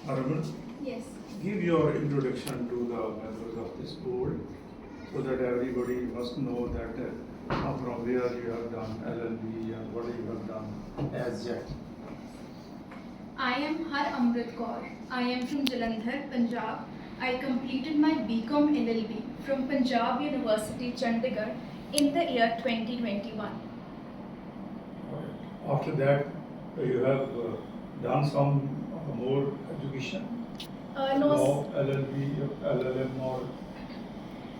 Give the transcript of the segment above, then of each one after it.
Haramrit, Yes. give your introduction to the members of this board so that everybody must know that from where you have done LLB and what you have done as yet. I am Haramrit Kaur. I am from Jalandhar, Punjab. I completed my BCom LLB from Punjab University, Chandigarh in the year 2021. After that, you have done some more education? No, Law, LLB, LLM or?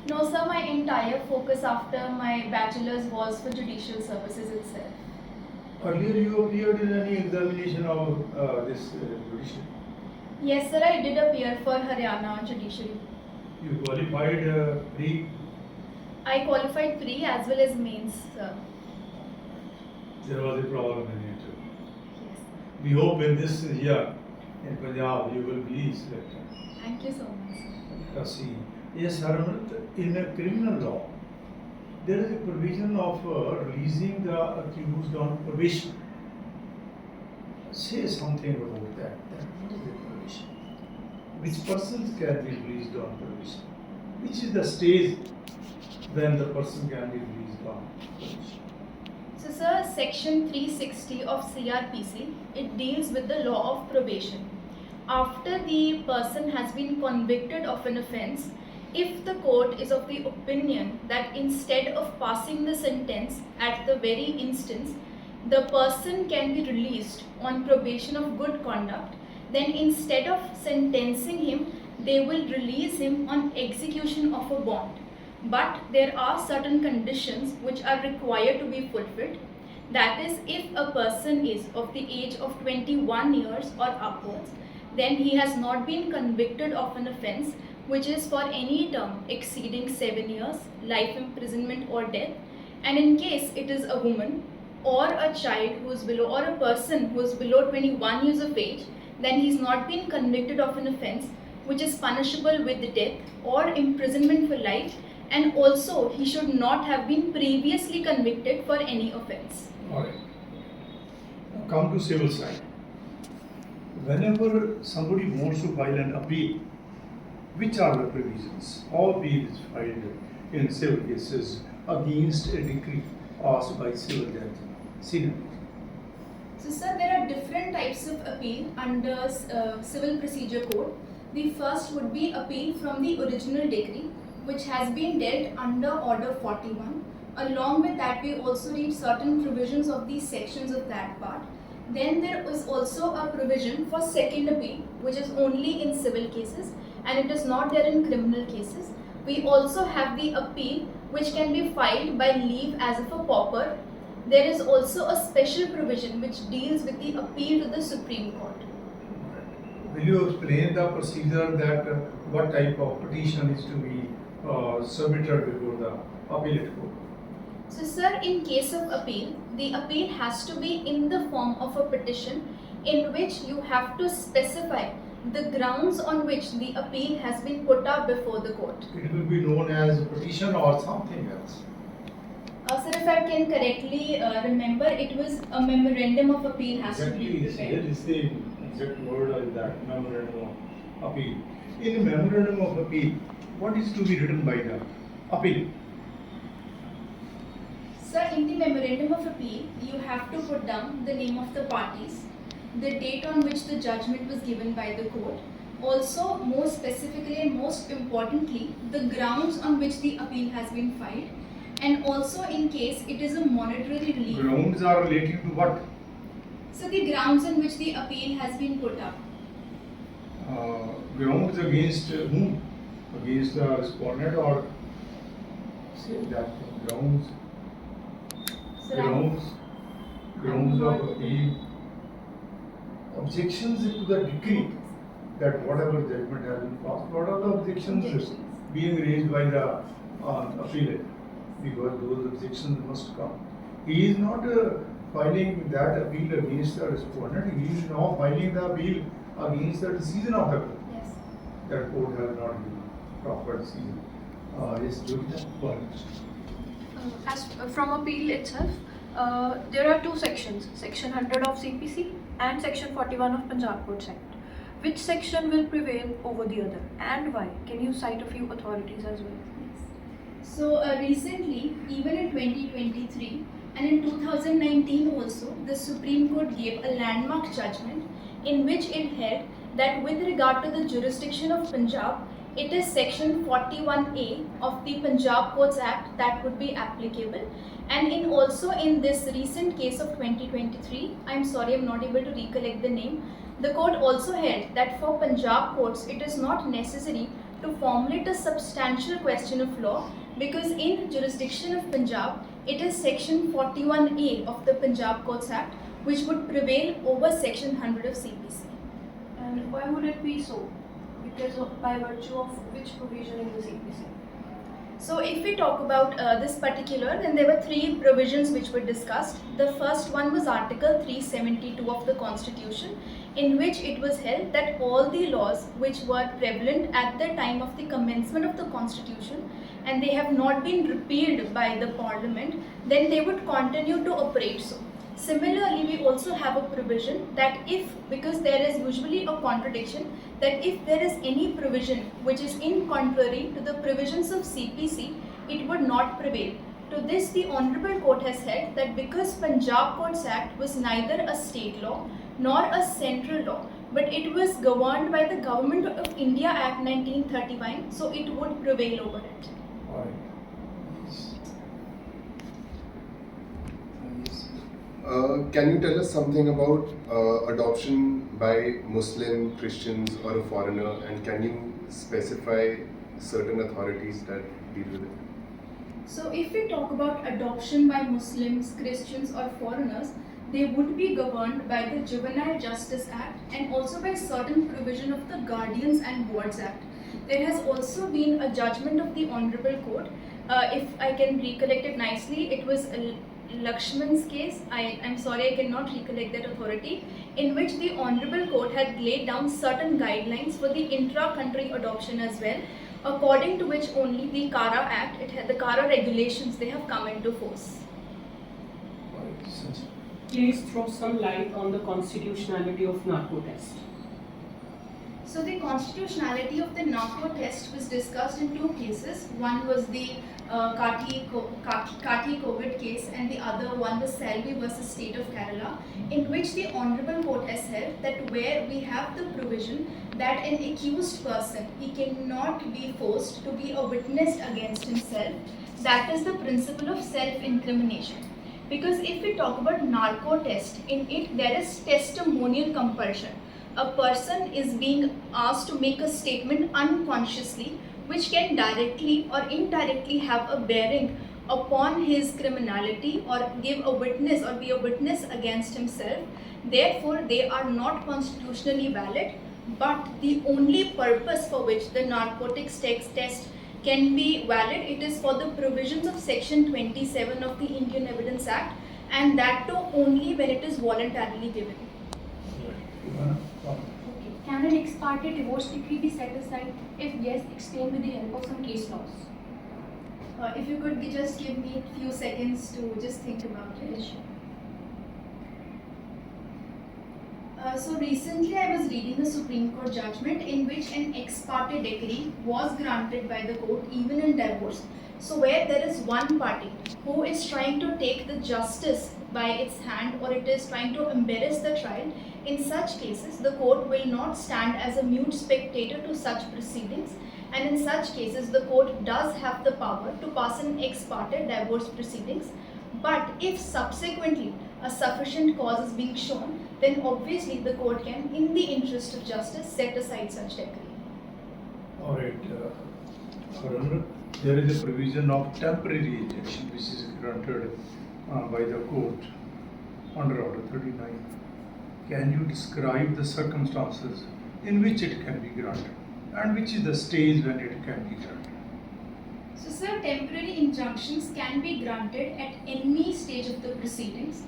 no, sir. My entire focus after my bachelor's was for judicial services itself. Earlier you appeared in any examination of this judiciary? Yes, sir. I did appear for Haryana Judiciary. You qualified pre? I qualified pre as well as mains, sir. There was a problem in it. Yes. We hope in this year in Punjab you will be selected. Thank you so much, sir. See, yes, Haramrit, in a criminal law, there is a provision of releasing the accused on probation. Say something about that. What is the probation? Which persons can be released on probation? Which is the stage when the person can be released on probation? So, sir, section 360 of cr.pc, it deals with the law of probation. After the person has been convicted of an offence, if the court is of the opinion that instead of passing the sentence at the very instance, the person can be released on probation of good conduct, then instead of sentencing him, they will release him on execution of a bond. But there are certain conditions which are required to be fulfilled. That is, if a person is of the age of 21 years or upwards, then he has not been convicted of an offence which is for any term exceeding 7 years, life imprisonment or death. And in case it is a woman or a child who is below, or a person who is below 21 years of age, then he has not been convicted of an offence which is punishable with death or imprisonment for life, and also he should not have been previously convicted for any offence. Alright. Now come to civil side. Whenever somebody wants to file an appeal, which are the provisions? All appeal is filed in civil cases against a decree passed by civil judge, senior. So, sir, there are different types of appeal under Civil Procedure Code. The first would be appeal from the original decree, which has been dealt under Order 41. Along with that, we also read certain provisions of these sections of that part. Then there is also a provision for second appeal, which is only in civil cases and it is not there in criminal cases. We also have the appeal which can be filed by leave as of a pauper. There is also a special provision which deals with the appeal to the Supreme Court. Will you explain the procedure that what type of petition is to be submitted before the appellate court? So, sir, in case of appeal, the appeal has to be in the form of a petition in which you have to specify the grounds on which the appeal has been put up before the court. It will be known as a petition or something else. Sir, if I can correctly remember, it was a memorandum of appeal has to be Exactly, prepared. is the exact word is that memorandum of appeal. In a memorandum of appeal, what is to be written by the appeal? Sir, in the memorandum of appeal, you have to put down the name of the parties, the date on which the judgment was given by the court, also more specifically and most importantly, the grounds on which the appeal has been filed, and also in case it is a monetary relief. Grounds are related to what? So the grounds on which the appeal has been put up. Grounds against whom? Against the respondent or say that grounds? So Grounds of appeal. Objections to the decree that whatever judgment has been passed, what are the objections being raised by the appellant? Because those objections must come. He is not filing that appeal against the respondent, he is now filing the appeal against the decision of the court. Yes. That court has not given proper decision. Yes, Judiciary. As from appeal itself, there are two sections, section 100 of CPC and section 41 of Punjab Codes Act, which section will prevail over the other and why? Can you cite a few authorities as well? So recently, even in 2023 and in 2019 also, the Supreme Court gave a landmark judgment in which it held that with regard to the jurisdiction of Punjab, it is section 41A of the Punjab Courts Act that would be applicable. And in this recent case of 2023, I'm sorry I'm not able to recollect the name, the court also held that for Punjab courts, it is not necessary to formulate a substantial question of law because in jurisdiction of Punjab, it is section 41A of the Punjab Courts Act which would prevail over section 100 of CPC. And why would it be so? Because by virtue of which provision in the CPC? So if we talk about this particular, then there were three provisions which were discussed. The first one was Article 372 of the Constitution, in which it was held that all the laws which were prevalent at the time of the commencement of the Constitution and they have not been repealed by the Parliament, then they would continue to operate so. Similarly, we also have a provision that because there is usually a contradiction, that if there is any provision which is in contrary to the provisions of CPC, it would not prevail. To this, the Honourable Court has said that because Punjab Courts Act was neither a state law nor a central law, but it was governed by the Government of India Act 1931, so it would prevail over it. All right. Can you tell us something about adoption by Muslim, Christians or a foreigner, and can you specify certain authorities that deal with it? So if we talk about adoption by Muslims, Christians or foreigners, they would be governed by the Juvenile Justice Act and also by certain provision of the Guardians and Wards Act. There has also been a judgment of the Honourable Court. If I can recollect it nicely, it was Lakshman's case, I'm sorry I cannot recollect that authority, in which the Honourable Court had laid down certain guidelines for the intra-country adoption as well, according to which only the CARA Act, the CARA regulations, they have come into force. Please throw some light on the constitutionality of narco test. So the constitutionality of the narco test was discussed in two cases. One was the Kati COVID case and the other one was Salvi versus State of Kerala, in which the Honourable Court has held that where we have the provision that an accused person, he cannot be forced to be a witness against himself, that is the principle of self-incrimination. Because if we talk about narco test, in it there is testimonial compulsion. A person is being asked to make a statement unconsciously which can directly or indirectly have a bearing upon his criminality or give a witness or be a witness against himself. Therefore, they are not constitutionally valid, but the only purpose for which the narcotics test can be valid, it is for the provisions of section 27 of the Indian Evidence Act, and that too only when it is voluntarily given. Okay. Can an ex parte divorce decree be set aside? If yes, explain with the help of some case laws. If you could just give me a few seconds to just think about it. So recently I was reading a Supreme Court judgment in which an ex parte decree was granted by the court even in divorce. So where there is one party who is trying to take the justice by its hand or it is trying to embarrass the trial, in such cases the court will not stand as a mute spectator to such proceedings, and in such cases the court does have the power to pass an ex parte divorce proceedings. But if subsequently a sufficient cause is being shown, then obviously the court can, in the interest of justice, set aside such decree. All right. Haramrit, there is a provision of temporary ejection which is granted by the court under Order 39. Can you describe the circumstances in which it can be granted and which is the stage when it can be granted? So sir, temporary injunctions can be granted at any stage of the proceedings.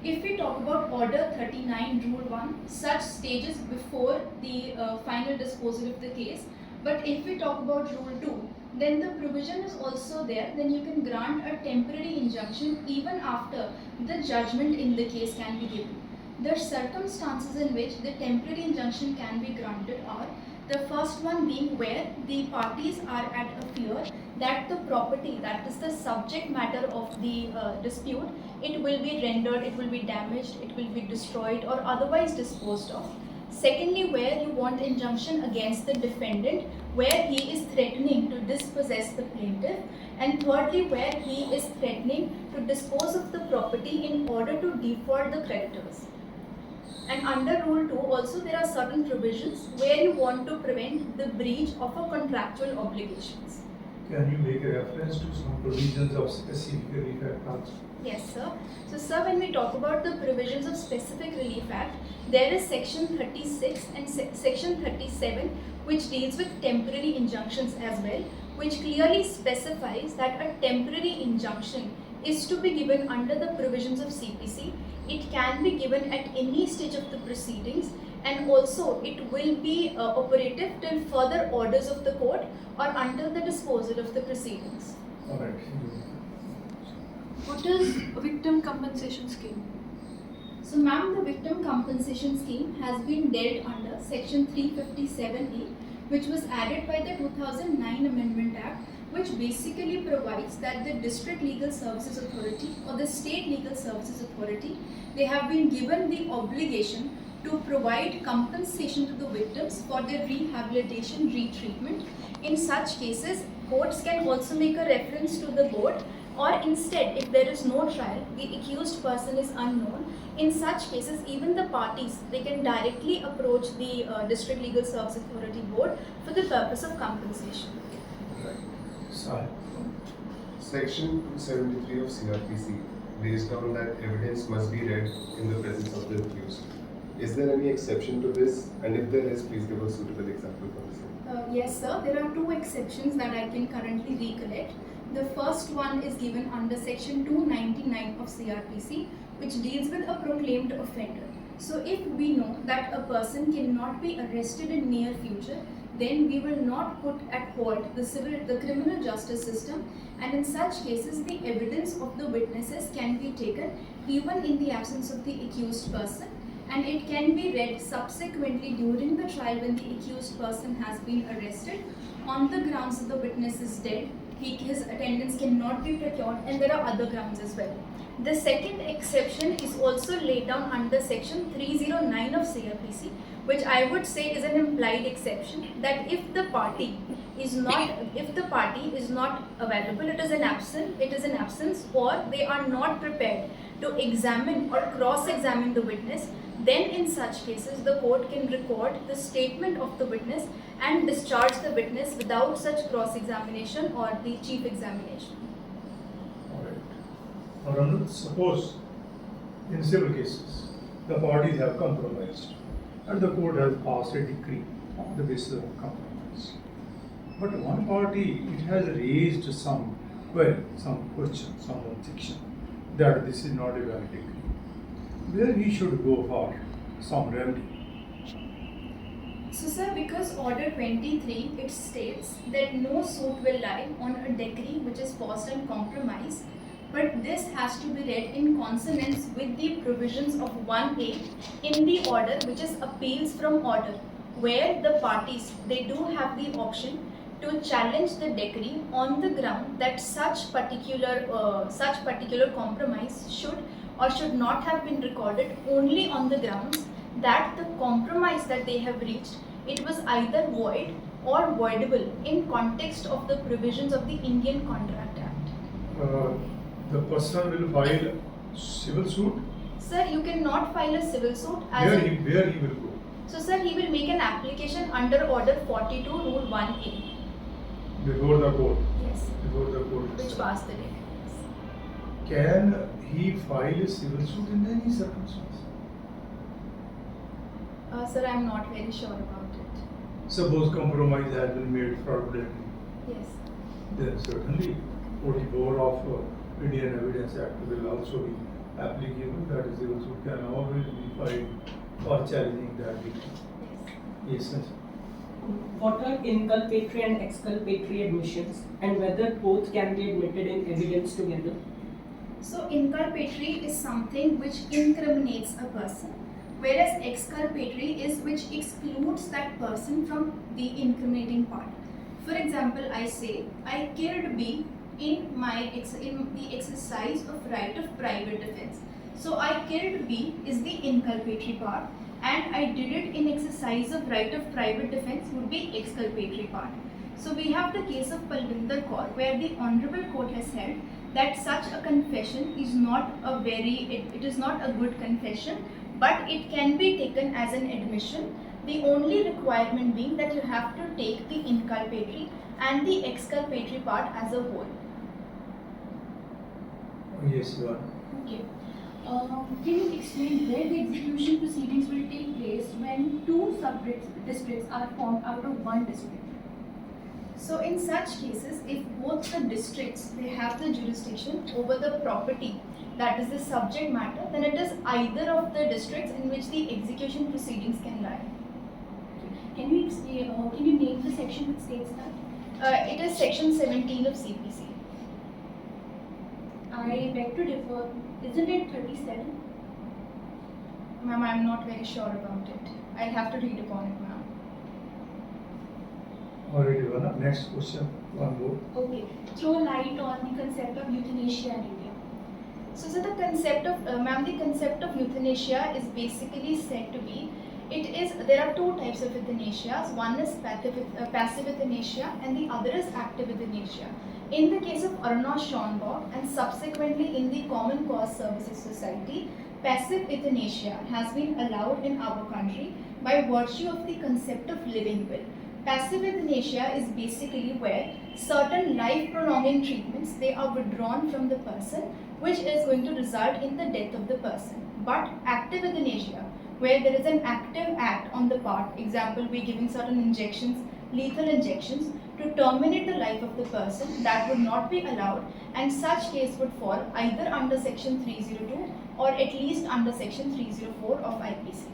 If we talk about Order 39 Rule 1, such stages before the final disposal of the case. But if we talk about Rule 2, then the provision is also there, then you can grant a temporary injunction even after the judgment in the case can be given. The circumstances in which the temporary injunction can be granted are the first one being where the parties are at a fear that the property, that is the subject matter of the dispute, it will be rendered, it will be damaged, it will be destroyed or otherwise disposed of. Secondly, where you want injunction against the defendant, where he is threatening to dispossess the plaintiff. And thirdly, where he is threatening to dispose of the property in order to defraud the creditors. And under Rule 2 also there are certain provisions where you want to prevent the breach of a contractual obligations. Can you make a reference to some provisions of specific relief act also? Yes, sir. So, sir, when we talk about the provisions of Specific Relief Act, there is Section 36 and Section 37 which deals with temporary injunctions as well, which clearly specifies that a temporary injunction is to be given under the provisions of CPC. It can be given at any stage of the proceedings, and also it will be operative till further orders of the court or until the disposal of the proceedings. All right. What is a victim compensation scheme? So, ma'am, the victim compensation scheme has been dealt under Section 357A, which was added by the 2009 Amendment Act, which basically provides that the District Legal Services Authority or the State Legal Services Authority, they have been given the obligation to provide compensation to the victims for their rehabilitation, retreatment. In such cases, courts can also make a reference to the board, or instead, if there is no trial, the accused person is unknown. In such cases, even the parties, they can directly approach the District Legal Service Authority board for the purpose of compensation. Right. Sorry. Section 273 of CRPC lays down that evidence must be read in the presence of the accused. Is there any exception to this? And if there is, please give a suitable example for the same. Yes, sir. There are two exceptions that I can currently recollect. The first one is given under Section 299 of CRPC, which deals with a proclaimed offender. So if we know that a person cannot be arrested in near future, then we will not put at halt the criminal justice system, and in such cases the evidence of the witnesses can be taken even in the absence of the accused person, and it can be read subsequently during the trial when the accused person has been arrested on the grounds that the witness is dead, his attendance cannot be procured, and there are other grounds as well. The second exception is also laid down under Section 309 of CRPC, which I would say is an implied exception, that if the party is not available, it is an absence, or they are not prepared to examine or cross-examine the witness, then in such cases the court can record the statement of the witness and discharge the witness without such cross-examination or the chief examination. All right. Haramrit, suppose in civil cases the parties have compromised and the court has passed a decree on the basis of compromise. But one party, it has raised some question, some objection that this is not a valid decree, where we should go for some remedy. So, sir, because Order 23, it states that no suit will lie on a decree which is passed on compromise, but this has to be read in consonance with the provisions of 1A in the order, which is appeals from order, where the parties, they do have the option to challenge the decree on the ground that such particular compromise should or should not have been recorded only on the grounds that the compromise that they have reached, it was either void or voidable in context of the provisions of the Indian Contract Act. The person will file civil suit. Sir, you cannot file a civil suit Where he will go? So, sir, he will make an application under Order 42, Rule 1A. Before the court. Yes. Before the court. Which passed the decree. Can he file a civil suit in any circumstance? Sir, I am not very sure about it. Suppose compromise has been made fraudulently, Yes. then certainly 44 of Indian Evidence Act will also be applicable. That is, civil suit can always be filed for challenging that decree. Yes. Yes, sir. What are inculpatory and exculpatory admissions, and whether both can be admitted in evidence together? So, inculpatory is something which incriminates a person, whereas exculpatory is which excludes that person from the incriminating part. For example, I say I killed B in the exercise of right of private defense. So I killed B is the inculpatory part, and I did it in exercise of right of private defense would be exculpatory part. So we have the case of Jalandhar Kaur, where the Honorable Court has held that such a confession is not it is not a good confession, but it can be taken as an admission. The only requirement being that you have to take the inculpatory and the exculpatory part as a whole. Yes, you are. Okay. Can you explain where the execution proceedings will take place when two sub-districts are formed out of one district? So in such cases, if both the districts they have the jurisdiction over the property, that is the subject matter, then it is either of the districts in which the execution proceedings can lie. Can you explain? Can you name the section which states that? It is section 17 of CPC. I beg to differ. Isn't it 37? Ma'am, I am not very sure about it. I'll have to read upon it, ma'am. Already one. Next question. One more. Okay. Throw light on the concept of euthanasia in India. So the concept of, ma'am, the concept of euthanasia is basically said to be, there are two types of euthanasia. One is passive euthanasia and the other is active euthanasia. In the case of Aruna Schonborg and subsequently in the Common Cause Services Society, passive euthanasia has been allowed in our country by virtue of the concept of living will. Passive euthanasia is basically where certain life-prolonging treatments, they are withdrawn from the person, which is going to result in the death of the person. But active euthanasia, where there is an active act on the part, example, we're giving certain injections, lethal injections, to terminate the life of the person, that would not be allowed, and such case would fall either under section 302 or at least under section 304 of IPC.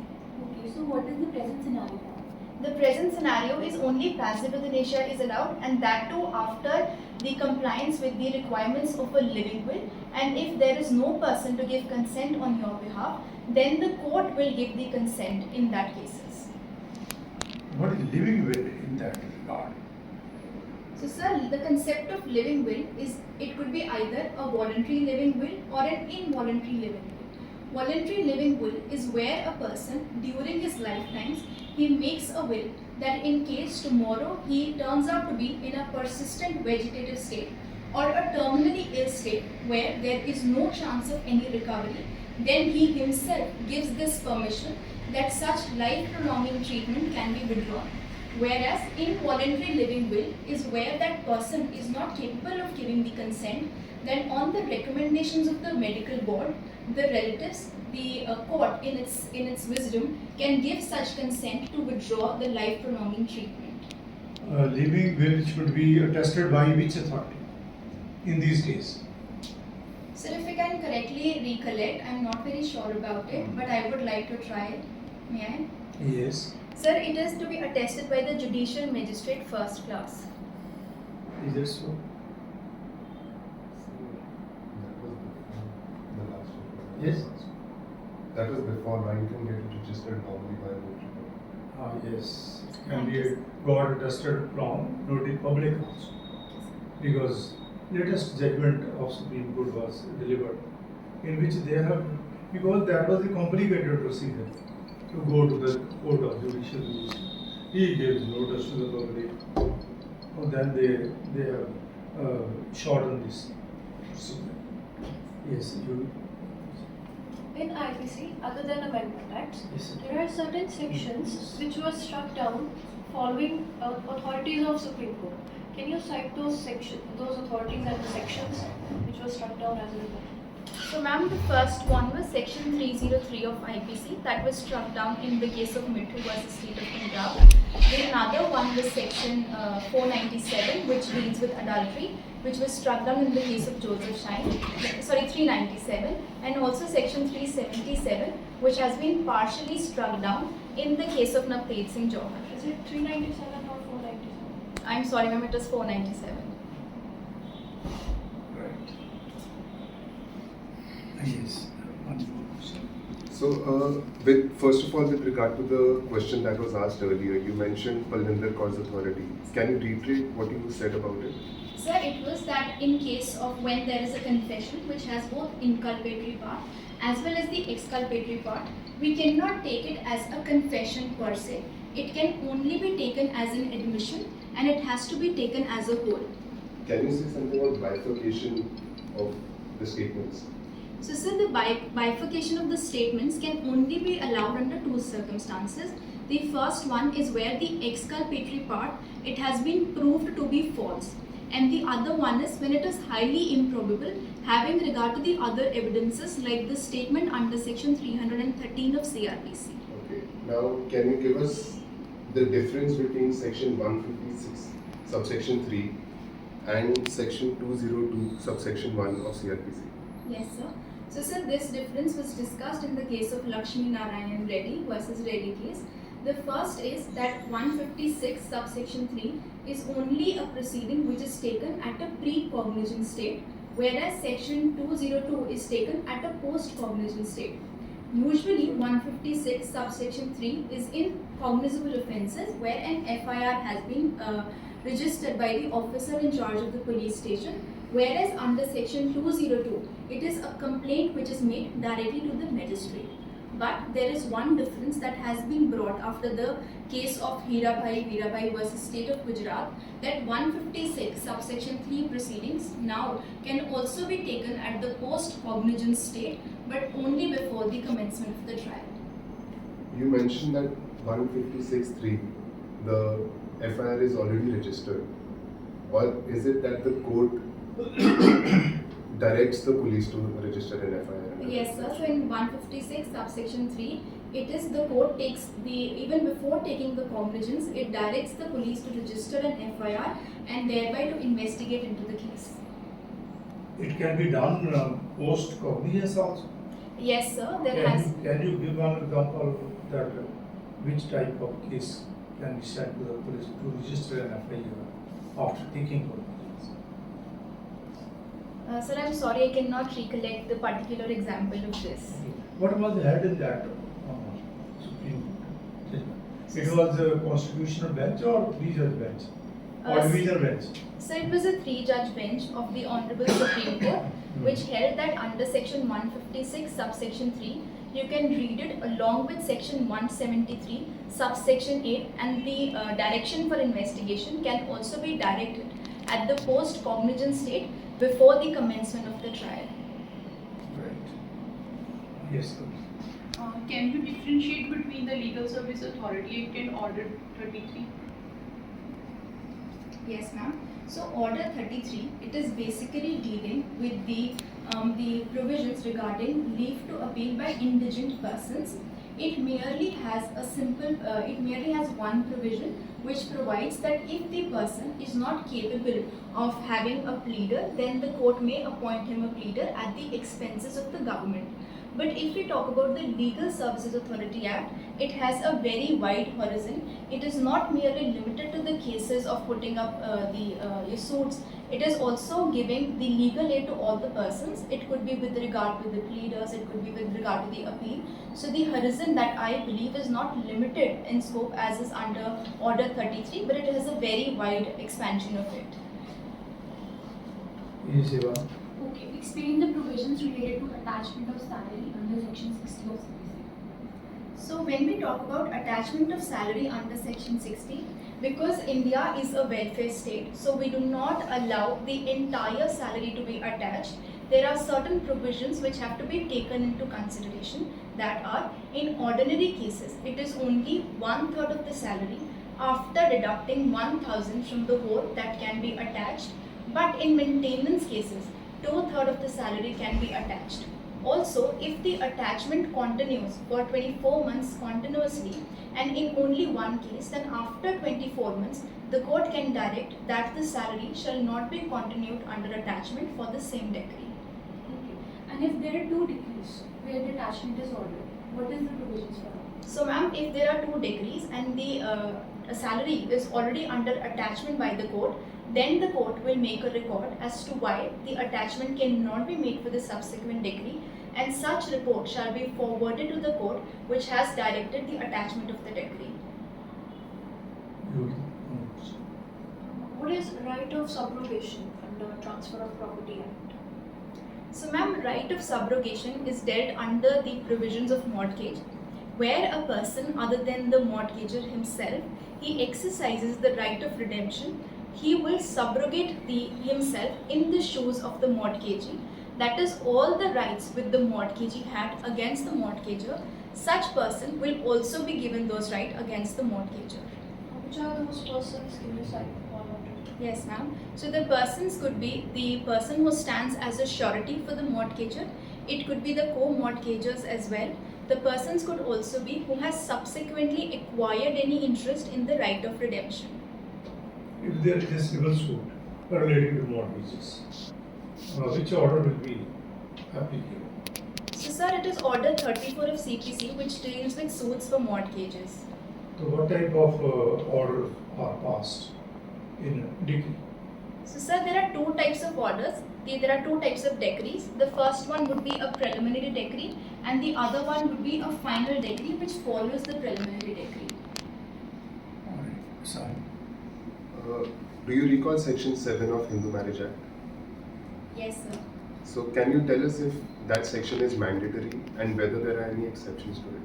Okay, so what is the present scenario? The present scenario is only passive euthanasia is allowed, and that too after the compliance with the requirements of a living will, and if there is no person to give consent on your behalf, then the court will give the consent in that cases. What is living will in that regard? So sir, the concept of living will is, it could be either a voluntary living will or an involuntary living will. Voluntary living will is where a person during his lifetimes, he makes a will that in case tomorrow he turns out to be in a persistent vegetative state or a terminally ill state where there is no chance of any recovery, then he himself gives this permission that such life-prolonging treatment can be withdrawn. Whereas involuntary living will is where that person is not capable of giving the consent, then on the recommendations of the medical board, the relatives, the court in its wisdom can give such consent to withdraw the life-prolonging treatment. Living will should be attested by which authority in these cases? Sir, if I can correctly recollect, I am not very sure about it, but I would like to try it. May I? Yes. Sir, it is to be attested by the Judicial Magistrate First Class. Is it so? Yes. That was before. Now you can get it registered normally by notary. Yes. Can be got attested from notary public also. Because latest judgment of Supreme Court was delivered, in which they have, because that was a complicated procedure to go to the Court of Judicial Review. He gives notice to the public. And then they have shortened this procedure. Yes, you. In IPC, other than Amendment Acts, Yes, there are certain sections which were struck down following authorities of Supreme Court. Can you cite those authorities and the sections which were struck down as a result? So ma'am, the first one was section 303 of IPC that was struck down in the case of Mithu versus State of Punjab. Then another one was section 497 which deals with adultery, which was struck down in the case of Joseph Shine, 397, and also section 377 which has been partially struck down in the case of Navtej Singh Chohan. Is it 397 or 497? I'm sorry ma'am, it was 497. Right. Yes. One more question. So So, first of all, with regard to the question that was asked earlier, you mentioned Haramrit Kaur's authority. Can you reiterate what you said about it? Sir, it was that in case of when there is a confession which has both inculpatory part as well as the exculpatory part, we cannot take it as a confession per se. It can only be taken as an admission and it has to be taken as a whole. Can you say something about bifurcation of the statements? So, sir, the bifurcation of the statements can only be allowed under two circumstances. The first one is where the exculpatory part, it has been proved to be false. And the other one is when it is highly improbable, having regard to the other evidences like the statement under section 313 of cr.pc. Okay. Now, can you give us the difference between section 156 subsection 3 and section 202 subsection 1 of cr.pc? Yes, sir. So, sir, this difference was discussed in the case of Lakshmi Narayan Reddy versus Reddy case. The first is that 156 subsection 3 is only a proceeding which is taken at a pre-cognizant state, whereas section 202 is taken at a post-cognizant state. Usually 156 subsection 3 is in cognizable offences where an FIR has been registered by the officer in charge of the police station, whereas under section 202 it is a complaint which is made directly to the magistrate. But there is one difference that has been brought after the case of Veerabhai versus State of Gujarat, that 156 subsection 3 proceedings now can also be taken at the post-cognizant state but only before the commencement of the trial. You mentioned that 156.3, the FIR is already registered, or is it that the court directs the police to register an FIR? Yes, sir. So in 156 subsection 3, it is the court takes even before taking the cognizance, it directs the police to register an FIR and thereby to investigate into the case. It can be done post cognizance also. Yes, sir. Can you give one example that which type of case can be sent to the police to register an FIR after taking cognizance? Sir, I'm sorry, I cannot recollect the particular example of this. What was held in that Supreme Court judgment? It was a constitutional bench or three-judge bench or divisional bench? So it was a three-judge bench of the Honorable Supreme Court which held that under section 156 subsection 3 you can read it along with section 173 subsection 8 and the direction for investigation can also be directed at the post-cognizant state before the commencement of the trial. Right. Yes, sir. Can you differentiate between the Legal Service Authority Act and Order 33? Yes, ma'am. So Order 33, it is basically dealing with the provisions regarding leave to appeal by indigent persons. It merely has one provision which provides that if the person is not capable of having a pleader, then the court may appoint him a pleader at the expenses of the government. But if we talk about the Legal Services Authority Act, it has a very wide horizon. It is not merely limited to the cases of putting up the suits. It is also giving the legal aid to all the persons. It could be with regard to the pleaders, it could be with regard to the appeal. So the horizon that I believe is not limited in scope as is under Order 33, but it has a very wide expansion of it. Yes, Eva. Okay, explain the provisions related to attachment of salary under section 60 of CPC. So when we talk about attachment of salary under section 60, because India is a welfare state, so we do not allow the entire salary to be attached. There are certain provisions which have to be taken into consideration that are, in ordinary cases, it is only 1/3 of the salary after deducting 1,000 from the whole that can be attached. But in maintenance cases, 2/3 of the salary can be attached. Also, if the attachment continues for 24 months continuously and in only one case, then after 24 months, the court can direct that the salary shall not be continued under attachment for the same decree. Okay. And if there are two decrees where the attachment is ordered, what is the provisions for that? So ma'am, if there are two decrees and salary is already under attachment by the court, then the court will make a record as to why the attachment cannot be made for the subsequent decree, and such report shall be forwarded to the court which has directed the attachment of the decree. What is right of subrogation under Transfer of Property Act? So ma'am, right of subrogation is dealt under the provisions of mortgage, where a person other than the mortgager himself, he exercises the right of redemption. He will subrogate himself in the shoes of the mortgagee. That is, all the rights which the mortgagee had against the mortgager, such person will also be given those rights against the mortgager. Which are those persons? Can you cite all of them? Yes, ma'am. So the persons could be the person who stands as a surety for the mortgager. It could be the co-mortgagers as well. The persons could also be who has subsequently acquired any interest in the right of redemption. If there is a civil suit relating to mortgages, which order will be applicable? So sir, it is Order 34 of CPC which deals with suits for mortgages. So what type of orders are passed in decree? So sir, there are two types of orders. There are two types of decrees. The first one would be a preliminary decree and the other one would be a final decree which follows the preliminary decree. Alright, sorry. Do you recall Section 7 of Hindu Marriage Act? Yes sir. So can you tell us if that section is mandatory and whether there are any exceptions to it?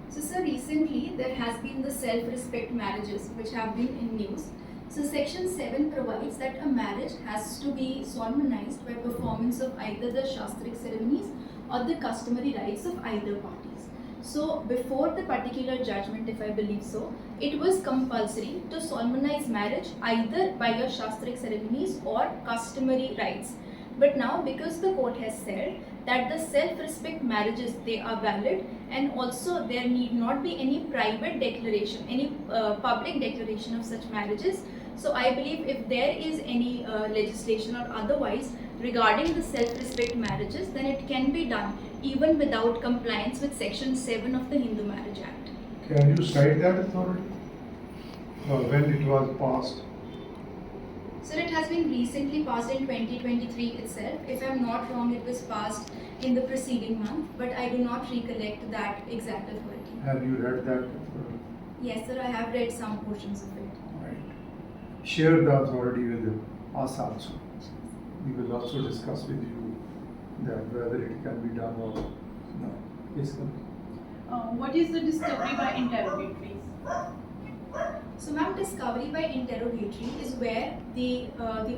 So sir, recently there has been the self-respect marriages which have been in news. So Section 7 provides that a marriage has to be solemnized by performance of either the Shastric ceremonies or the customary rites of either parties. So before the particular judgment, if I believe so, it was compulsory to solemnize marriage either by a Shastric ceremonies or customary rites. But now, because the court has said that the self-respect marriages, they are valid, and also there need not be any private declaration, any public declaration of such marriages. So I believe if there is any legislation or otherwise regarding the self-respect marriages, then it can be done even without compliance with Section 7 of the Hindu Marriage Act. Can you cite that authority? When it was passed? So it has been recently passed in 2023 itself. If I am not wrong, it was passed in the preceding month, but I do not recollect that exact authority. Have you read that authority? Yes sir, I have read some portions of it. Right. Share the authority with us also. We will also discuss with you that whether it can be done or no. Yes, ma'am. What is the discovery by interrogatories? So ma'am, discovery by interrogatory is where the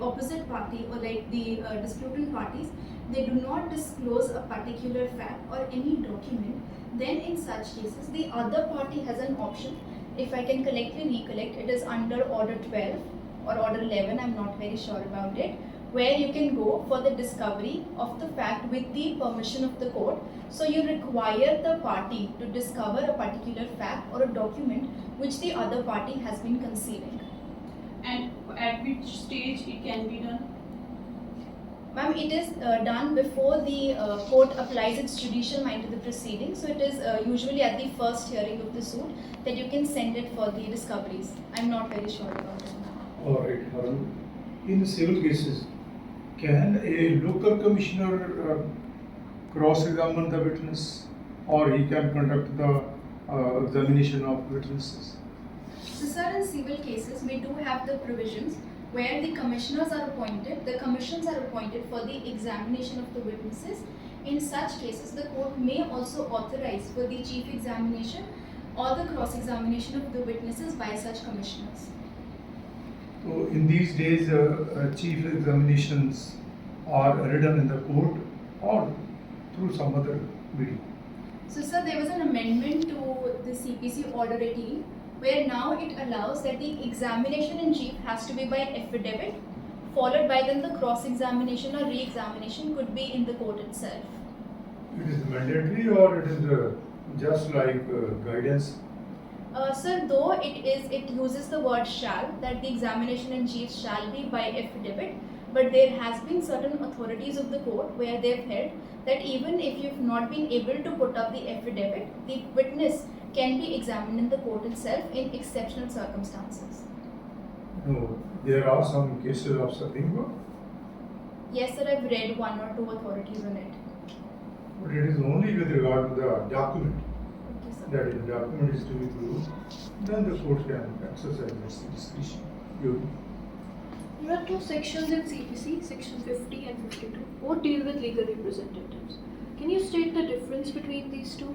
opposite party or like the disputant parties, they do not disclose a particular fact or any document. Then in such cases, the other party has an option. If I can correctly recollect, it is under Order 12 or Order 11, I'm not very sure about it, where you can go for the discovery of the fact with the permission of the court. So you require the party to discover a particular fact or a document which the other party has been concealing. And at which stage it can be done? Ma'am, it is done before the court applies its judicial mind to the proceeding. So it is usually at the first hearing of the suit that you can send it for the discoveries. I'm not very sure about it now. All right, Haran. In civil cases, can a local commissioner cross-examine the witness, or he can conduct the examination of witnesses? So sir, in civil cases, we do have the provisions where the commissioners are appointed, the commissions are appointed for the examination of the witnesses. In such cases, the court may also authorize for the chief examination or the cross-examination of the witnesses by such commissioners. So in these days, chief examinations are written in the court or through some other medium. So sir, there was an amendment to the CPC Order 18 where now it allows that the examination in chief has to be by affidavit, followed by then the cross-examination or re-examination could be in the court itself. It is mandatory or it is just like guidance? Sir, though it uses the word shall, that the examination in chief shall be by affidavit, but there has been certain authorities of the court where they have held that even if you've not been able to put up the affidavit, the witness can be examined in the court itself in exceptional circumstances. No, there are some cases of Supreme Court, Yes, sir, I've read one or two authorities on it. but it is only with regard to the document. Okay, sir. That if the document is to be proved, then the court can exercise its discretion. There are two sections in CPC, section 50 and 52, both deal with legal representatives. Can you state the difference between these two?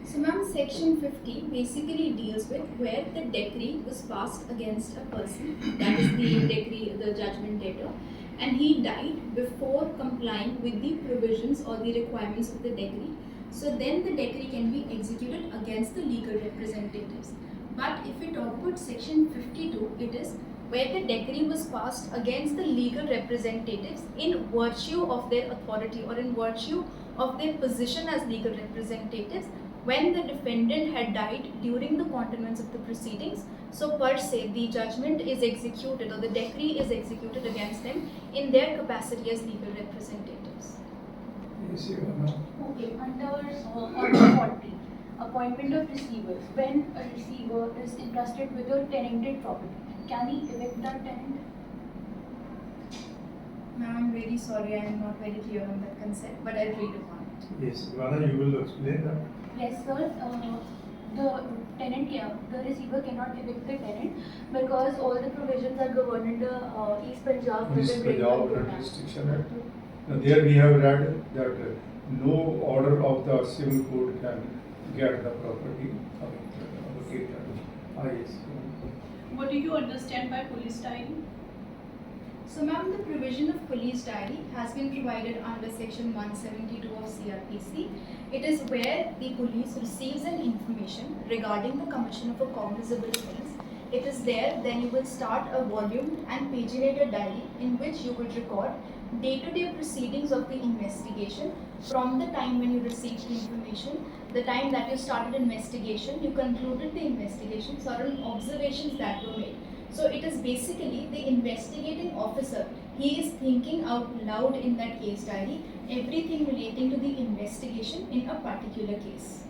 So, ma'am, section 50 basically deals with where the decree was passed against a person, that is the decree, the judgment debtor, and he died before complying with the provisions or the requirements of the decree. So then the decree can be executed against the legal representatives. But if we talk about section 52, it is where the decree was passed against the legal representatives in virtue of their authority or in virtue of their position as legal representatives when the defendant had died during the continuance of the proceedings. So per se, the judgment is executed or the decree is executed against them in their capacity as legal representatives. Yes, Your Honor. Okay, under Order 40, appointment of receivers. When a receiver is entrusted with a tenanted property, can he evict that tenant? Ma'am, I'm really sorry, I am not very clear on that concept, but I'll read upon it. Yes, Your Honor, you will explain that. Yes, sir. The receiver cannot evict the tenant because all the provisions are governed under East Punjab East Women Punjab Rental Restriction Act. Now there we have read that no order of the civil court can get the property allocated. Yes. What do you understand by police diary? So, ma'am, the provision of police diary has been provided under section 172 of cr.pc. It is where the police receives an information regarding the commission of a cognizable offence. It is there, then you will start a volume and paginated diary in which you will record day-to-day proceedings of the investigation from the time when you received the information, the time that you started investigation, you concluded the investigation, certain observations that were made. So it is basically the investigating officer. He is thinking out loud in that case diary everything relating to the investigation in a particular case.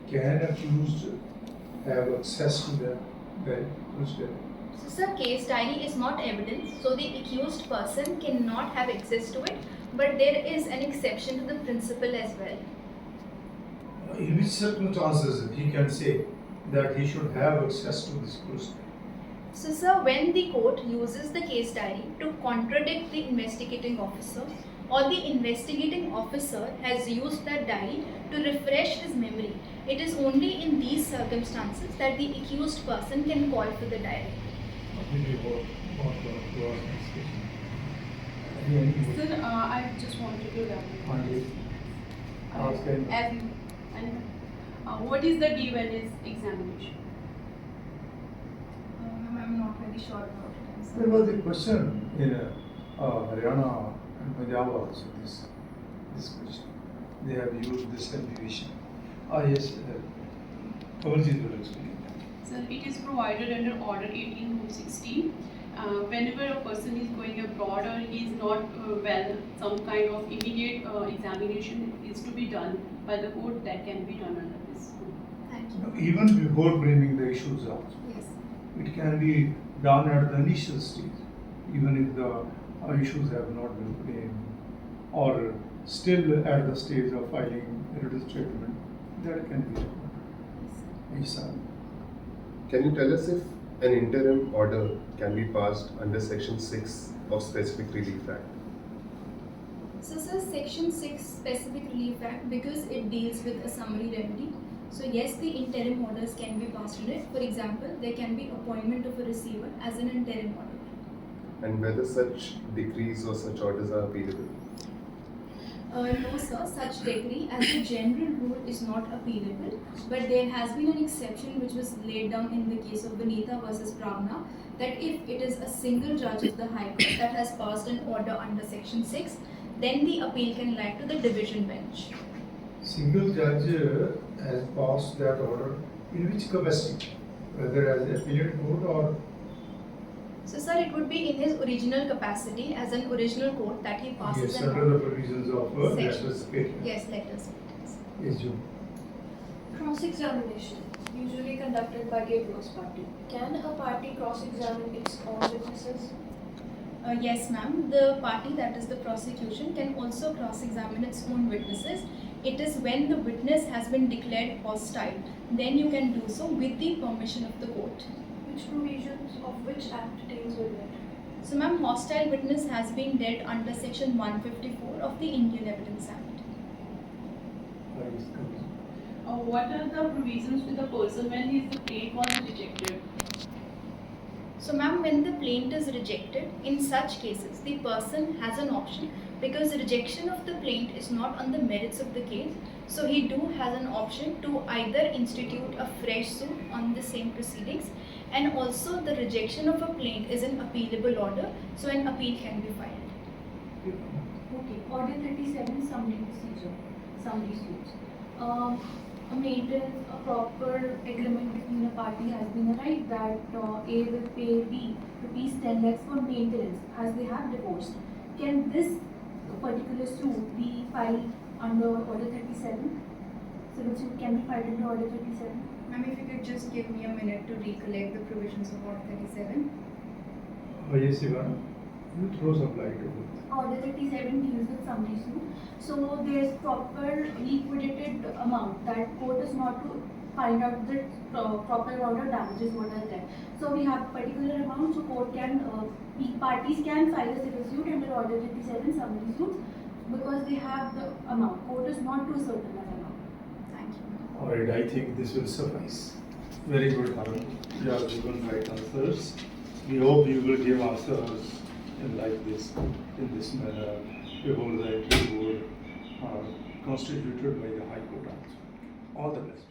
Can accused have access to the diary? So, sir, case diary is not evidence, so the accused person cannot have access to it, but there is an exception to the principle as well. In which circumstances he can say that he should have access to this case? So, sir, when the court uses the case diary to contradict the investigating officer, or the investigating officer has used that diary to refresh his memory, it is only in these circumstances that the accused person can call for the diary. Sir, I just wanted to what is the DVLS examination? I'm not very sure about it. I'm sorry. There was a question in Haryana and Punjab also, this question. They have used this abbreviation. Yes, Kamalji will explain that. Sir, it is provided under Order 18/16. Whenever a person is going abroad or he is not well, some kind of immediate examination is to be done by the court, that can be done under this. Thank Now, you. even before bringing the issues up, Yes. it can be done at the initial stage, even if the issues have not been framed, or still at the stage of filing written statement, that can be recorded. Yes, sir. Can you tell us if an interim order can be passed under Section 6 of Specific Relief Act? So, sir, Section 6 Specific Relief Act, because it deals with a summary remedy. So, yes, the interim orders can be passed on it. For example, there can be appointment of a receiver as an interim order. And whether such decrees or such orders are appealable? No, sir, such decree as a general rule is not appealable, but there has been an exception which was laid down in the case of Vanitha versus Pravna, that if it is a single judge of the High Court that has passed an order under Section 6, then the appeal can lie to the division bench. Single judge has passed that order in which capacity? Whether as appellate court or? So, sir, it would be in his original capacity as an original court that he passes Yes, an under the provisions of Section. letters patent. Yes, letters. Yes, June. Cross-examination, usually conducted by the adverse party. Can a party cross-examine its own witnesses? Yes, ma'am. The party, that is the prosecution, can also cross-examine its own witnesses. It is when the witness has been declared hostile, then you can do so with the permission of the court. Which provisions of which act deals with it? So, ma'am, hostile witness has been dealt under section 154 of the Indian Evidence Act. What are the provisions with the person when his plea was rejected? So, ma'am, when the plaint is rejected, in such cases, the person has an option, because rejection of the plaint is not on the merits of the case. So, he has an option to either institute a fresh suit on the same proceedings, and also the rejection of a plaint is an appealable order, so an appeal can be filed. Okay, Order 37, summary procedure, summary suits. A maintenance, a proper agreement between a party has been arrived that A will pay B rupees 10 lakhs for maintenance as they have divorced. Can this particular suit be filed under Order 37? Civil suit can be filed under Order 37? Ma'am, if you could just give me a minute to recollect the provisions of Order 37. Yes, Ivana, you throw some light over it. Order 37 deals with summary suit. So there's proper liquidated amount that court is not to find out the proper amount of damages what are there. So we have particular amount, so court can, parties can file a civil suit under Order 37 summary suits because they have the amount. Court is not to ascertain that amount. Thank you. Alright, I think this will suffice. Very good, Haran. You have given right answers. We hope you will give answers like this, in this manner, before the appeal board constituted by the High Court also. All the best.